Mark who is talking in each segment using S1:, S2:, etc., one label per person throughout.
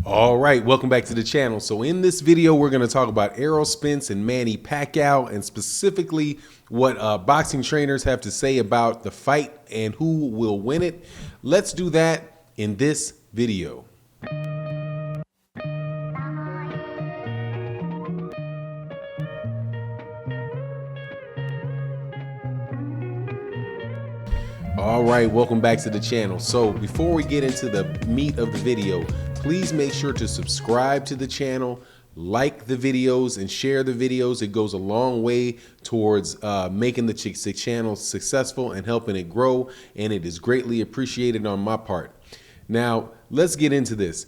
S1: All right, welcome back to the channel. So in this video, we're going to talk about Errol Spence and Manny Pacquiao, and specifically what boxing trainers have to say about the fight and who will win it. Let's do that in this video. All right, welcome back to the channel. So before we get into the meat of the video, please make sure to subscribe to the channel, like the videos, and share the videos. It goes a long way towards making the channel successful and helping it grow, and it is greatly appreciated on my part. Now, let's get into this.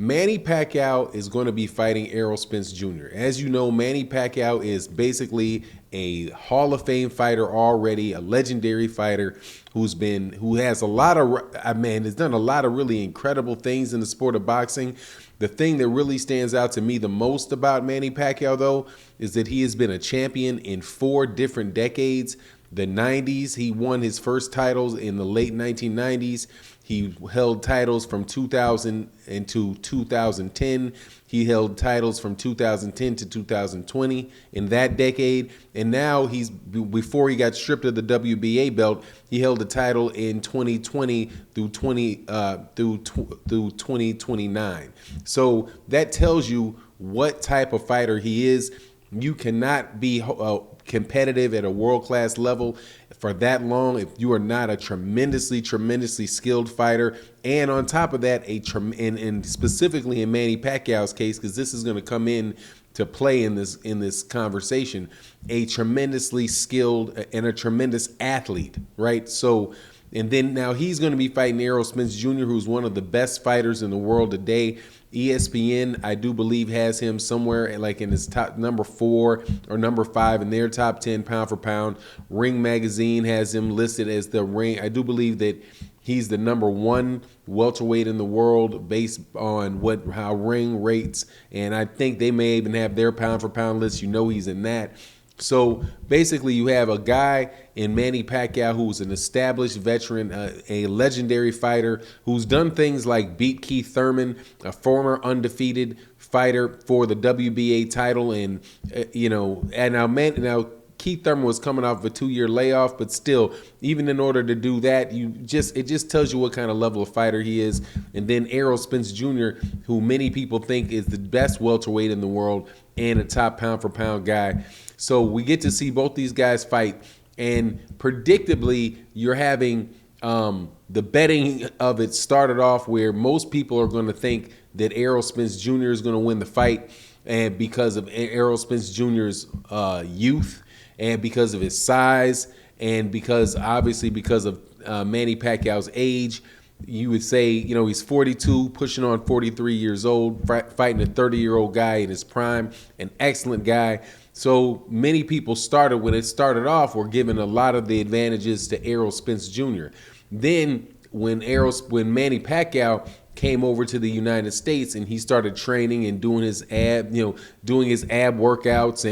S1: Manny Pacquiao is going to be fighting Errol Spence Jr. As you know, Manny Pacquiao is basically a Hall of Fame fighter already, a legendary fighter who has a lot of, has done a lot of really incredible things in the sport of boxing. The thing that really stands out to me the most about Manny Pacquiao, though, is that he has been a champion in 4 different decades. The 90s, he won his first titles in the late 1990s. He held titles from 2000 into 2010. He held titles from 2010 to 2020 in that decade. And now before he got stripped of the WBA belt, he held the title in 2020 through 2029. So that tells you what type of fighter he is. You cannot be competitive at a world-class level for that long if you are not a tremendously skilled fighter. And on top of that, and specifically in Manny Pacquiao's case, because this is going to come in to play in this conversation, a tremendously skilled and a tremendous athlete, right? So, and then now he's going to be fighting Errol Spence Jr., who's one of the best fighters in the world today. ESPN, I do believe, has him somewhere like in his top number 4 or number 5 in their top 10 pound for pound. Ring Magazine has him listed as the ring. I do believe that he's the number 1 welterweight in the world based on how Ring rates, and I think they may even have their pound for pound list. You know, he's in that. So basically, you have a guy in Manny Pacquiao who's an established veteran, a legendary fighter who's done things like beat Keith Thurman, a former undefeated fighter, for the WBA title. And now Keith Thurman was coming off of a 2-year layoff, but still, even in order to do that, it just tells you what kind of level of fighter he is. And then Errol Spence Jr., who many people think is the best welterweight in the world and a top pound for pound guy. So we get to see both these guys fight, and predictably, you're having the betting of it started off where most people are going to think that Errol Spence Jr. is going to win the fight, and because of Errol Spence Jr.'s youth, and because of his size, and because of Manny Pacquiao's age. You would say, he's 42, pushing on 43 years old, fighting a 30-year-old guy in his prime, an excellent guy. So many people when it started off, were given a lot of the advantages to Errol Spence Jr. Then when Manny Pacquiao came over to the United States and he started training and doing his ab workouts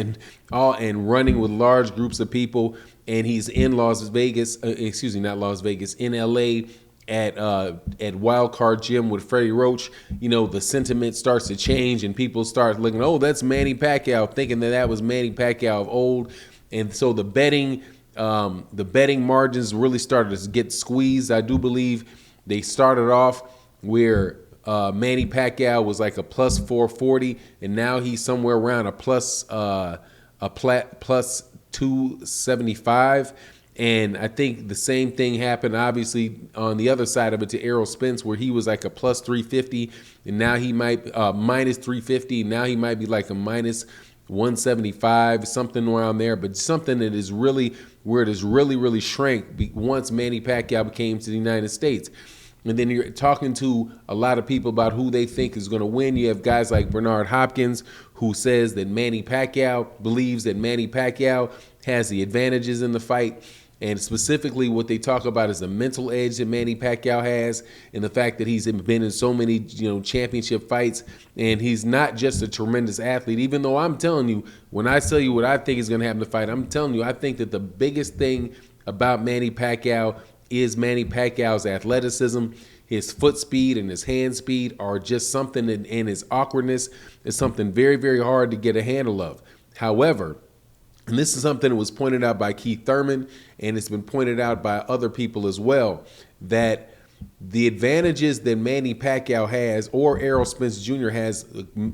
S1: and running with large groups of people, and he's in in LA at Wildcard Gym with Freddie Roach, the sentiment starts to change and people start looking, oh, that's Manny Pacquiao, thinking that was Manny Pacquiao of old. And so the betting margins really started to get squeezed. I do believe they started off where Manny Pacquiao was like a plus 440, and now he's somewhere around a plus 275. And I think the same thing happened, obviously, on the other side of it to Errol Spence, where he was like a plus 350, and now he might minus 350. Now he might be like a minus 175, something around there. But something that is really where it is really shrank once Manny Pacquiao came to the United States. And then you're talking to a lot of people about who they think is going to win. You have guys like Bernard Hopkins, who says that believes that Manny Pacquiao has the advantages in the fight. And specifically what they talk about is the mental edge that Manny Pacquiao has, and the fact that he's been in so many championship fights, and he's not just a tremendous athlete. Even though I'm telling you, when I tell you what I think is going to happen in the fight, I'm telling you I think that the biggest thing about Manny Pacquiao is Manny Pacquiao's athleticism. his foot speed and his hand speed are just something, and his awkwardness is something very, very hard to get a handle of. However, and this is something that was pointed out by Keith Thurman, and it's been pointed out by other people as well, that the advantages that Manny Pacquiao has, or Errol Spence Jr. has,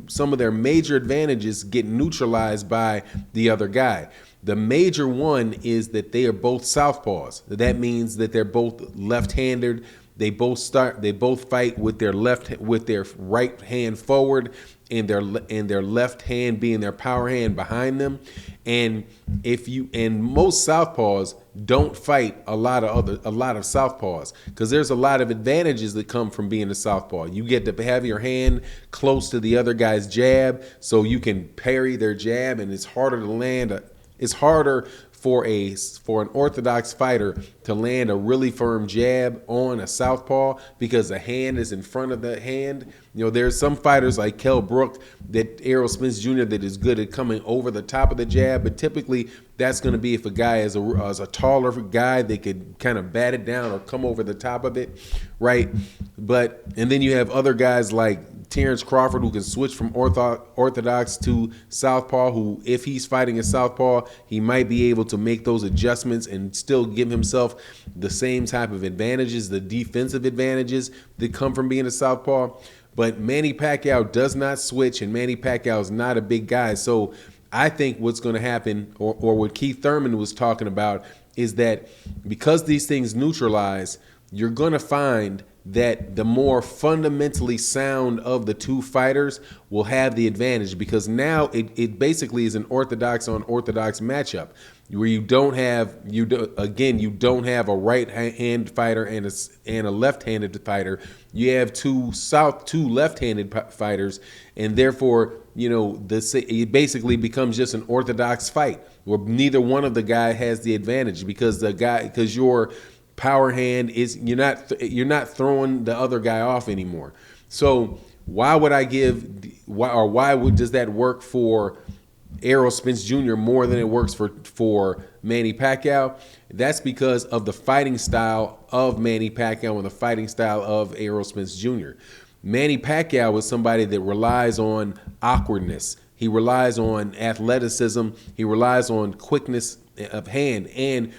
S1: some of their major advantages get neutralized by the other guy. The major one is that they are both southpaws. That means that they're both left-handed. They both fight with their right hand forward, and their left hand being their power hand behind them. And most southpaws don't fight a lot of southpaws, because there's a lot of advantages that come from being a southpaw. You get to have your hand close to the other guy's jab, so you can parry their jab, and it's harder to land. It's harder for an orthodox fighter to land a really firm jab on a southpaw, because the hand is in front of the hand. You know, there's some fighters like Kell Brook, that Errol Spence Jr., that is good at coming over the top of the jab, but typically that's going to be if a guy is a taller guy, they could kind of bat it down or come over the top of it, right? And then you have other guys like Terrence Crawford, who can switch from orthodox to southpaw, who, if he's fighting a southpaw, he might be able to make those adjustments and still give himself the same type of advantages, the defensive advantages that come from being a southpaw. But Manny Pacquiao does not switch, and Manny Pacquiao is not a big guy. So I think what's going to happen, or what Keith Thurman was talking about, is that because these things neutralize, you're going to find that the more fundamentally sound of the two fighters will have the advantage, because now it basically is an orthodox on orthodox matchup, where you don't have a right hand fighter and a left-handed fighter. You have two left-handed fighters, and therefore, you know, it basically becomes just an orthodox fight where neither one of the guy has the advantage, because your power hand is, you're not throwing the other guy off anymore. So why does that work for Errol Spence Jr. more than it works for Manny Pacquiao? That's because of the fighting style of Manny Pacquiao and the fighting style of Errol Spence Jr. Manny Pacquiao is somebody that relies on awkwardness. He relies on athleticism. He relies on quickness of hand, and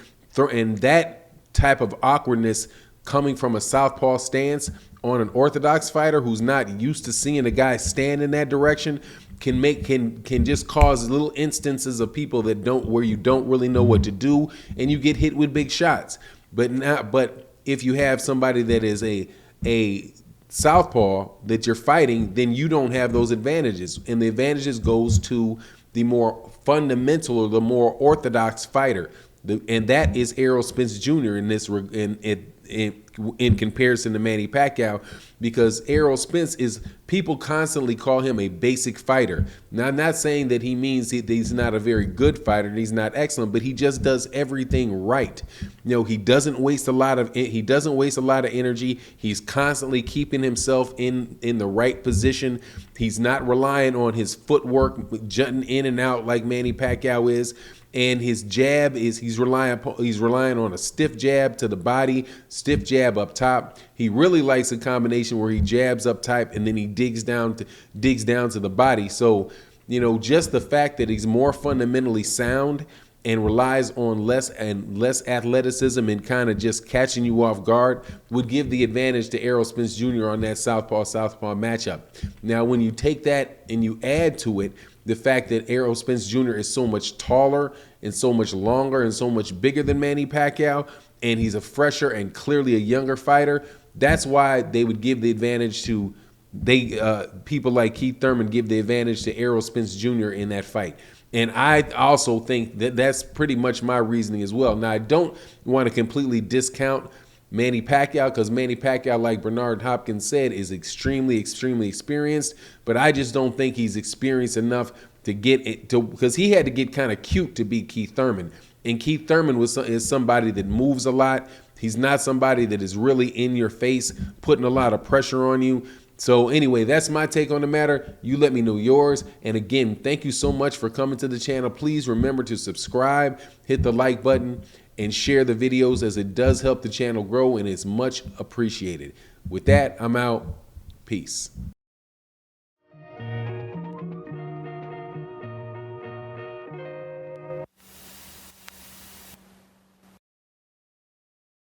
S1: that type of awkwardness coming from a southpaw stance on an orthodox fighter who's not used to seeing a guy stand in that direction can just cause little instances of people where you don't really know what to do, and you get hit with big shots. But if you have somebody that is a southpaw that you're fighting, then you don't have those advantages, and the advantages goes to the more fundamental or the more orthodox fighter. And that is Errol Spence Jr. in comparison to Manny Pacquiao, because Errol Spence people constantly call him a basic fighter. Now, I'm not saying that he means that he's not a very good fighter and he's not excellent, but he just does everything right. You know, he doesn't waste a lot of energy. He's constantly keeping himself in the right position. He's not relying on his footwork jutting in and out like Manny Pacquiao is. And his jab is he's relying on a stiff jab to the body, stiff jab up top. He really likes a combination where he jabs up top and then he digs down to the body. So, you know, just the fact that he's more fundamentally sound and relies on less athleticism and kind of just catching you off guard would give the advantage to Errol Spence Jr. on that southpaw matchup. Now, when you take that and you add to it the fact that Errol Spence Jr. is so much taller and so much longer and so much bigger than Manny Pacquiao, and he's a fresher and clearly a younger fighter, that's why they would give the advantage to people like Keith Thurman give the advantage to Errol Spence Jr. in that fight. And I also think that that's pretty much my reasoning as well. Now, I don't want to completely discount Manny Pacquiao, because Manny Pacquiao, like Bernard Hopkins said, is extremely, extremely experienced. But I just don't think he's experienced enough to get it because he had to get kind of cute to beat Keith Thurman. And Keith Thurman is somebody that moves a lot. He's not somebody that is really in your face, putting a lot of pressure on you. So anyway, that's my take on the matter. You let me know yours. And again, thank you so much for coming to the channel. Please remember to subscribe, hit the like button, and share the videos, as it does help the channel grow and it's much appreciated. With that, I'm out. Peace.